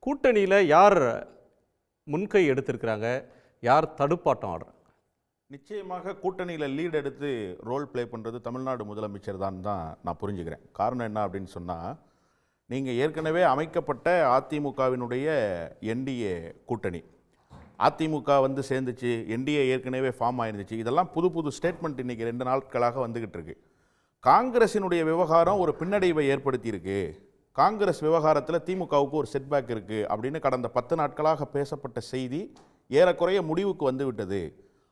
கூட்டணியில் யார் முன்கை எடுத்திருக்கிறாங்க, யார் தடுப்பாட்டம் ஆடுறாங்க? நிச்சயமாக கூட்டணியில் லீட் எடுத்து ரோல் ப்ளே பண்ணுறது தமிழ்நாடு முதலமைச்சர் தான் நான் புரிஞ்சுக்கிறேன். காரணம் என்ன அப்படின்னு சொன்னால், நீங்கள் ஏற்கனவே அமைக்கப்பட்ட அதிமுகவினுடைய என்டிஏ கூட்டணி, அதிமுக வந்து சேர்ந்துச்சு, என்டிஏ ஏற்கனவே ஃபார்ம் ஆயிருந்துச்சு, இதெல்லாம் புது புது ஸ்டேட்மெண்ட் இன்றைக்கி 2 நாட்களாக வந்துக்கிட்டு இருக்கு. காங்கிரஸினுடைய விவகாரம் ஒரு பின்னடைவை ஏற்படுத்தியிருக்கு, காங்கிரஸ் விவகாரத்தில் திமுகவுக்கு ஒரு செட்பேக் இருக்குது அப்படின்னு கடந்த 10 நாட்களாக பேசப்பட்ட செய்தி ஏறக்குறைய முடிவுக்கு வந்து விட்டது.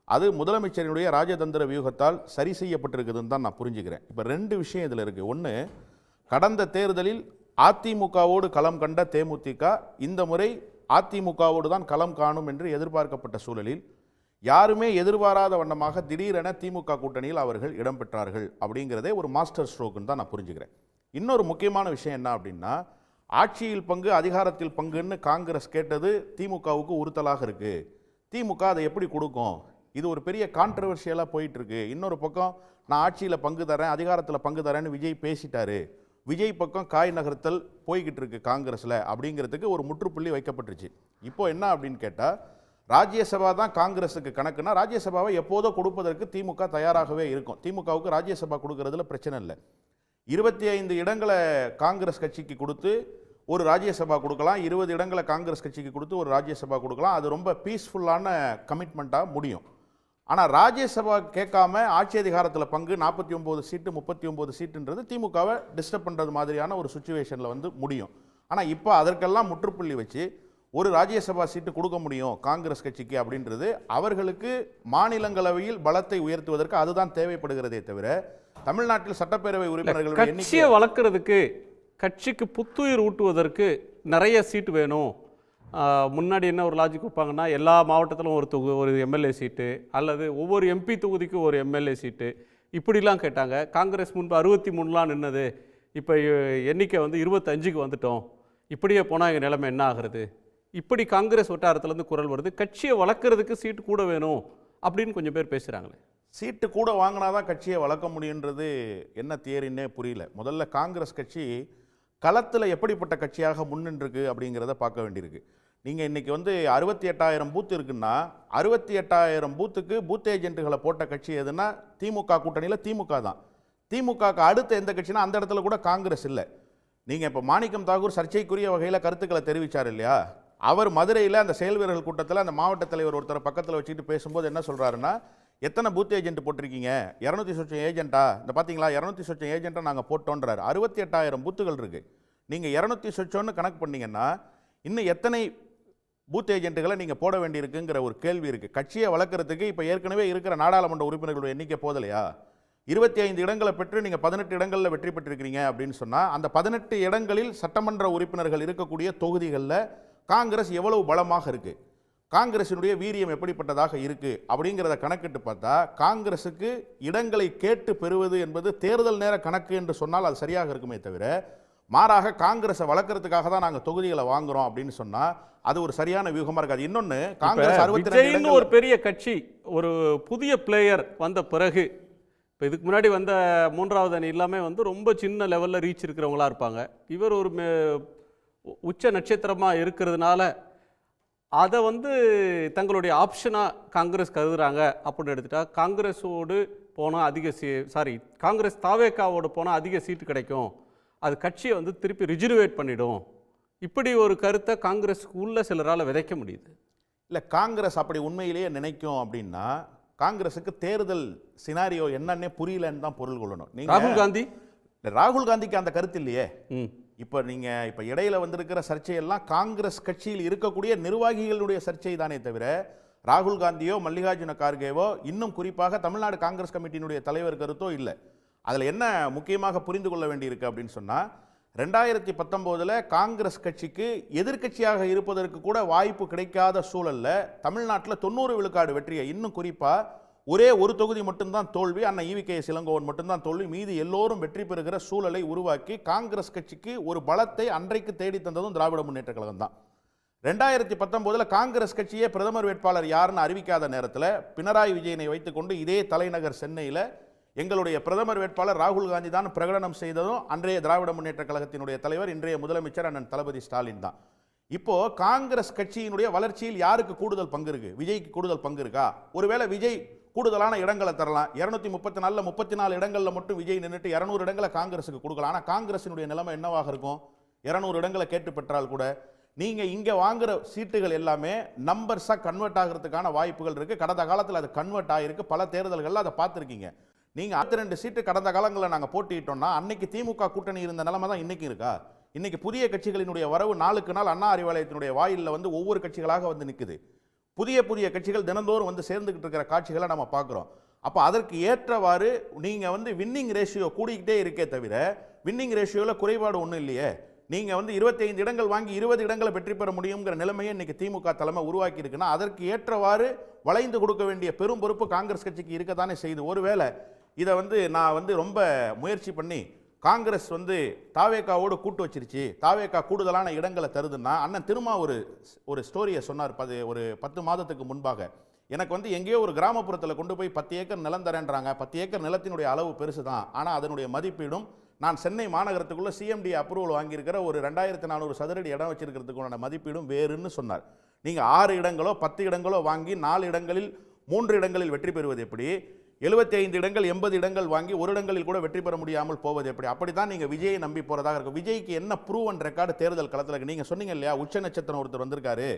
அது முதலமைச்சரினுடைய ராஜதந்திர வியூகத்தால் சரி செய்யப்பட்டிருக்குதுன்னு தான் நான் புரிஞ்சுக்கிறேன். இப்போ 2 விஷயம் இதில் இருக்குது. ஒன்று, கடந்த தேர்தலில் அதிமுகவோடு களம் கண்ட தேமுதிக இந்த முறை அதிமுகவோடு தான் களம் காணும் என்று எதிர்பார்க்கப்பட்ட சூழலில் யாருமே எதிர்பாராத வண்ணமாக திடீரென திமுக கூட்டணியில் அவர்கள் இடம்பெற்றார்கள் அப்படிங்கிறதே ஒரு மாஸ்டர் ஸ்ட்ரோக்குன்னு தான் நான் புரிஞ்சுக்கிறேன். இன்னொரு முக்கியமான விஷயம் என்ன அப்படின்னா, ஆட்சியில் பங்கு அதிகாரத்தில் பங்குன்னு காங்கிரஸ் கேட்டது திமுகவுக்கு உறுத்தலாக இருக்குது. திமுக அதை எப்படி கொடுக்கும்? இது ஒரு பெரிய கான்ட்ரவர்ஷியலாக போயிட்டுருக்கு. இன்னொரு பக்கம் நான் ஆட்சியில் பங்கு தரேன், அதிகாரத்தில் பங்கு தரேன்னு விஜய் பேசிட்டாரு, விஜய் பக்கம் காய் நகர்த்தல் போய்கிட்டு இருக்கு காங்கிரஸில் அப்படிங்கிறதுக்கு ஒரு முற்றுப்புள்ளி வைக்கப்பட்டுருச்சு. இப்போ என்ன அப்படின்னு கேட்டால், ராஜ்யசபா தான் காங்கிரஸுக்கு கணக்குனா ராஜ்யசபாவை எப்போதோ கொடுப்பதற்கு திமுக தயாராகவே இருக்கும். திமுகவுக்கு ராஜ்யசபா கொடுக்கறதுல பிரச்சனை இல்லை. 25 இடங்களை காங்கிரஸ் கட்சிக்கு கொடுத்து ஒரு ராஜ்யசபா கொடுக்கலாம், 20 இடங்களை காங்கிரஸ் கட்சிக்கு கொடுத்து ஒரு ராஜ்யசபா கொடுக்கலாம். அது ரொம்ப பீஸ்ஃபுல்லான கமிட்மெண்ட்டாக முடியும். ஆனால் ராஜ்யசபா கேட்காம ஆட்சி அதிகாரத்தில் பங்கு 49 சீட்டு 39 சீட்டுன்றது திமுகவை டிஸ்டர்ப் பண்ணுறது மாதிரியான ஒரு சுச்சுவேஷனில் வந்து முடியும். ஆனால் இப்போ அதற்கெல்லாம் முற்றுப்புள்ளி வச்சு ஒரு ராஜ்யசபா சீட்டு கொடுக்க முடியும் காங்கிரஸ் கட்சிக்கு அப்படின்றது அவர்களுக்கு மாநிலங்களவையில் பலத்தை உயர்த்துவதற்கு அதுதான் தேவைப்படுகிறதே தவிர, தமிழ்நாட்டில் சட்டப்பேரவை உறுப்பினர்களுடைய கட்சியை வளர்க்கறதுக்கு, கட்சிக்கு புத்துயிர் ஊட்டுவதற்கு நிறைய சீட்டு வேணும். முன்னாடி என்ன ஒரு லாஜிக் வைப்பாங்கன்னா, எல்லா மாவட்டத்திலும் ஒரு எம்எல்ஏ சீட்டு அல்லது ஒவ்வொரு எம்பி தொகுதிக்கும் ஒரு எம்எல்ஏ சீட்டு இப்படிலாம் கேட்டாங்க. காங்கிரஸ் முன்பு 63 நின்னது, இப்போ எண்ணிக்கை வந்து 25க்கு வந்துட்டோம், இப்படியே போனால் எங்கள் நிலைமை என்ன ஆகிறது? இப்படி காங்கிரஸ் வட்டாரத்துலேருந்து குரல் வருது. கட்சியை வளர்க்குறதுக்கு சீட்டு கூட வேணும் அப்படின்னு கொஞ்சம் பேர் பேசுகிறாங்களே. சீட்டு கூட வாங்கினா தான் கட்சியை வளர்க்க முடியுன்றது என்ன தியரின்னே புரியல. முதல்ல காங்கிரஸ் கட்சி களத்தில் எப்படிப்பட்ட கட்சியாக முன்னின்றிருக்கு அப்படிங்கிறத பார்க்க வேண்டியிருக்கு. நீங்கள் இன்றைக்கி வந்து 68,000 பூத்து இருக்குன்னா 68,000 பூத்துக்கு பூத் ஏஜென்ட்டுகளை போட்ட கட்சி எதுனா திமுக கூட்டணியில் திமுக தான். திமுகக்கு அடுத்த எந்த கட்சினா அந்த இடத்துல கூட காங்கிரஸ் இல்லை. நீங்கள் இப்போ மாணிக்கம் தாகூர் சர்ச்சைக்குரிய வகையில் கருத்துக்களை தெரிவித்தார் இல்லையா? அவர் மதுரையில் அந்த செயல் வீரர்கள் கூட்டத்தில் அந்த மாவட்ட தலைவர் ஒருத்தரை பக்கத்தில் வச்சுட்டு பேசும்போது என்ன சொல்கிறாருன்னா, எத்தனை பூத் ஏஜென்ட் போட்டிருக்கீங்க? 200 சொச்சம் ஏஜென்ட்டா? இந்த பார்த்தீங்களா 200 சொச்சம் ஏஜென்ட்டை நாங்கள் போட்டோன்றாரு. 68,000 பூத்துகள் இருக்குது. நீங்கள் 200 சொச்சம்னு கணக்கு பண்ணிங்கன்னா இன்னும் எத்தனை பூத் ஏஜென்ட்டுகளை நீங்கள் போட வேண்டியிருக்குங்கிற ஒரு கேள்வி இருக்குது. கட்சியை வளர்க்குறதுக்கு இப்போ ஏற்கனவே இருக்கிற நாடாளுமன்ற உறுப்பினர்களுடைய எண்ணிக்கை போதலையா? 25 இடங்களை பெற்று நீங்கள் 18 இடங்களில் வெற்றி பெற்றிருக்கிறீங்க அப்படின்னு சொன்னால், அந்த 18 இடங்களில் சட்டமன்ற உறுப்பினர்கள் இருக்கக்கூடிய தொகுதிகளில் காங்கிரஸ் எவ்வளவு பலமாக இருக்குது, காங்கிரசினுடைய வீரியம் எப்படிப்பட்டதாக இருக்குது அப்படிங்கிறத கணக்கிட்டு பார்த்தா, காங்கிரஸுக்கு இடங்களை கேட்டு பெறுவது என்பது தேர்தல் நேர கணக்கு என்று சொன்னால் அது சரியாக இருக்குமே தவிர, மாறாக காங்கிரஸை வளர்க்கறதுக்காக தான் நாங்கள் தொகுதிகளை வாங்குறோம் அப்படின்னு சொன்னால் அது ஒரு சரியான வியூகமாக இருக்காது. இன்னொன்று, காங்கிரஸ் 62 ஒரு பெரிய கட்சி, ஒரு புதிய பிளேயர் வந்த பிறகு, இப்போ இதுக்கு முன்னாடி வந்த 3வது அணி எல்லாமே வந்து ரொம்ப சின்ன லெவலில் ரீச் இருக்கிறவங்களா இருப்பாங்க. இவர் ஒரு உச்ச நட்சத்திரமாக இருக்கிறதுனால அதை வந்து தங்களுடைய ஆப்ஷனாக காங்கிரஸ் கருதுறாங்க அப்படின்னு எடுத்துட்டா, காங்கிரஸோடு போனால் காங்கிரஸ் தாவேக்காவோடு போனால் அதிக சீட்டு கிடைக்கும், அது கட்சியை வந்து திருப்பி ரிஜுனுவேட் பண்ணிடும், இப்படி ஒரு கருத்தை காங்கிரஸுக்கு உள்ள சிலரால் விதைக்க முடியுது. இல்லை, காங்கிரஸ் அப்படி உண்மையிலேயே நினைக்கும் அப்படின்னா காங்கிரஸுக்கு தேர்தல் சினாரியோ என்னன்னே புரியலன்னு தான் பொருள் கொள்ளணும். ராகுல் காந்திக்கு அந்த கருத்து இல்லையே. இப்போ இடையில வந்திருக்கிற சர்ச்சையெல்லாம் காங்கிரஸ் கட்சியில் இருக்கக்கூடிய நிர்வாகிகளுடைய சர்ச்சை தானே தவிர, ராகுல் காந்தியோ மல்லிகார்ஜுன கார்கேவோ இன்னும் குறிப்பாக தமிழ்நாடு காங்கிரஸ் கமிட்டியினுடைய தலைவர் கருத்தோ இல்லை. அதில் என்ன முக்கியமாக புரிந்து கொள்ள வேண்டியிருக்கு அப்படின்னு சொன்னால், 2019 காங்கிரஸ் கட்சிக்கு எதிர்க்கட்சியாக இருப்பதற்கு கூட வாய்ப்பு கிடைக்காத சூழலில் தமிழ்நாட்டில் 90 விழுக்காடு வெற்றியை, இன்னும் குறிப்பாக ஒரே ஒரு தொகுதி மட்டும்தான் தோல்வி, அண்ணன் ஈவிகேஎஸ் இளங்கோவன் மட்டும்தான் தோல்வி, மீதி எல்லோரும் வெற்றி பெறுகிற சூழலை உருவாக்கி காங்கிரஸ் கட்சிக்கு ஒரு பலத்தை அன்றைக்கு தேடி தந்ததும் திராவிட முன்னேற்ற கழகம் தான். 2019 காங்கிரஸ் கட்சியே பிரதமர் வேட்பாளர் யாருன்னு அறிவிக்காத நேரத்தில் பினராயி விஜயனை வைத்துக்கொண்டு இதே தலைநகர் சென்னையில் எங்களுடைய பிரதமர் வேட்பாளர் ராகுல் காந்தி தான் பிரகடனம் செய்ததும் அன்றைய திராவிட முன்னேற்ற கழகத்தினுடைய தலைவர், இன்றைய முதலமைச்சர் அண்ணன் தளபதி ஸ்டாலின் தான். இப்போ காங்கிரஸ் கட்சியினுடைய வளர்ச்சியில் யாருக்கு கூடுதல் பங்கு இருக்கு? விஜய்க்கு கூடுதல் பங்கு இருக்கா? ஒருவேளை விஜய் கூடுதலான இடங்களை தரலாம். 234 34 இடங்கள்ல மட்டும் விஜய் நின்னுட்டு 200 இடங்களை காங்கிரஸுக்கு கொடுக்கலாம். ஆனா காங்கிரசினுடைய நிலைமை என்னவாக இருக்கும்? 200 இடங்களை கேட்டு பெற்றால் கூட நீங்க இங்க வாங்குற சீட்டுகள் எல்லாமே நம்பர்ஸா கன்வெர்ட் ஆகிறதுக்கான வாய்ப்புகள் இருக்கு. கடந்த காலத்தில் அது கன்வெர்ட் ஆகிருக்கு. பல தேர்தல்கள்ல அதை பார்த்துருக்கீங்க. நீங்க 62 சீட்டு கடந்த காலங்களில் நாங்க போட்டிட்டோம்னா அன்னைக்கு திமுக கூட்டணி இருந்த நிலைமை தான் இன்னைக்கு இருக்கா? இன்னைக்கு புதிய கட்சிகளினுடைய வரவு நாளுக்கு நாள் அண்ணா அறிவாலயத்தினுடைய வாயிலில் வந்து ஒவ்வொரு கட்சிகளாக வந்து நிற்குது. புதிய கட்சிகள் தினந்தோறும் வந்து சேர்ந்துகிட்டு இருக்கிற காட்சிகளை நம்ம பார்க்குறோம். அப்போ அதற்கு ஏற்றவாறு நீங்க வந்து வின்னிங் ரேஷியோ கூடிக்கிட்டே இருக்கே தவிர வின்னிங் ரேஷியோவில் குறைபாடு ஒன்றும் இல்லையே. நீங்க வந்து 25 இடங்கள் வாங்கி 20 இடங்களை வெற்றி பெற முடியுங்கிற நிலைமையை இன்னைக்கு திமுக தலைமை உருவாக்கி இருக்குன்னா அதற்கு ஏற்றவாறு வளைந்து கொடுக்க வேண்டிய பெரும் பொறுப்பு காங்கிரஸ் கட்சிக்கு இருக்கத்தானே செய்து. ஒருவேளை இதை வந்து நான் வந்து ரொம்ப முயற்சி பண்ணி காங்கிரஸ் வந்து தாவேக்காவோடு கூட்டு வச்சிருச்சு, தாவேக்கா கூடுதலான இடங்களை தருதுன்னா அண்ணன் திரும்ப ஒரு ஸ்டோரியை சொன்னார். ஒரு 10 மாதத்துக்கு முன்பாக எனக்கு வந்து எங்கேயோ ஒரு கிராமப்புறத்தில் கொண்டு போய் 10 ஏக்கர் நிலம் தரேன்றாங்க. 10 ஏக்கர் நிலத்தினுடைய அளவு பெருசு தான். ஆனால் அதனுடைய மதிப்பீடும் நான் சென்னை மாநகரத்துக்குள்ள சிஎம்டி அப்ரூவல் வாங்கியிருக்கிற ஒரு 2400 சதுரடி இடம் வச்சிருக்கிறதுக்கான மதிப்பீடும் வேறுன்னு சொன்னார். நீங்கள் 6 இடங்களோ 10 இடங்களோ வாங்கி 4 இடங்களில் 3 இடங்களில் வெற்றி பெறுவது எப்படி? 75 இடங்கள் 80 இடங்கள் வாங்கி ஒரு இடங்களில் கூட வெற்றி பெற முடியாமல் போவது எப்படி? அப்படித்தான் நீங்க விஜயை நம்பி போறதாக இருக்கும். விஜய்க்கு என்ன ப்ரூவன் ரெக்கார்டு தேர்தல் களத்தில் இருக்கு? நீங்க சொன்னீங்க இல்லையா, உச்ச நட்சத்திரம் ஒருத்தர் வந்திருக்காரு,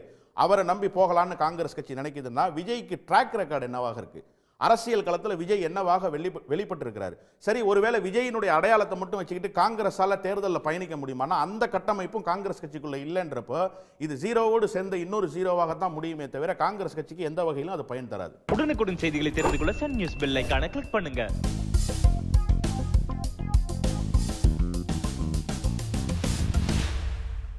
அவரை நம்பி போகலான்னு காங்கிரஸ் கட்சி நினைக்குதுன்னா விஜய்க்கு ட்ராக் ரெக்கார்டு என்னவாக இருக்கு? அரசியல் களத்தில் விஜய் என்னவாக வெளிப்பட்டிருக்கிறார்? சரி, ஒருவேளை விஜயினுடைய அடையாளத்தை மட்டும் வச்சுக்கிட்டு காங்கிரஸால தேர்தலில் பயணிக்க முடியுமானா அந்த கட்டமைப்பும் காங்கிரஸ் கட்சிக்குள்ள இல்லைன்றப்போ இது ஜீரோவோடு சேர்ந்த இன்னொரு ஜீரோவாக தான் முடியுமே தவிர காங்கிரஸ் கட்சிக்கு எந்த வகையிலும் அது பயன் தராது. உடனுக்குடன் செய்திகளை தெரிந்து கொள்ள சன் நியூஸ் பெல் ஐகானை கிளிக் பண்ணுங்க.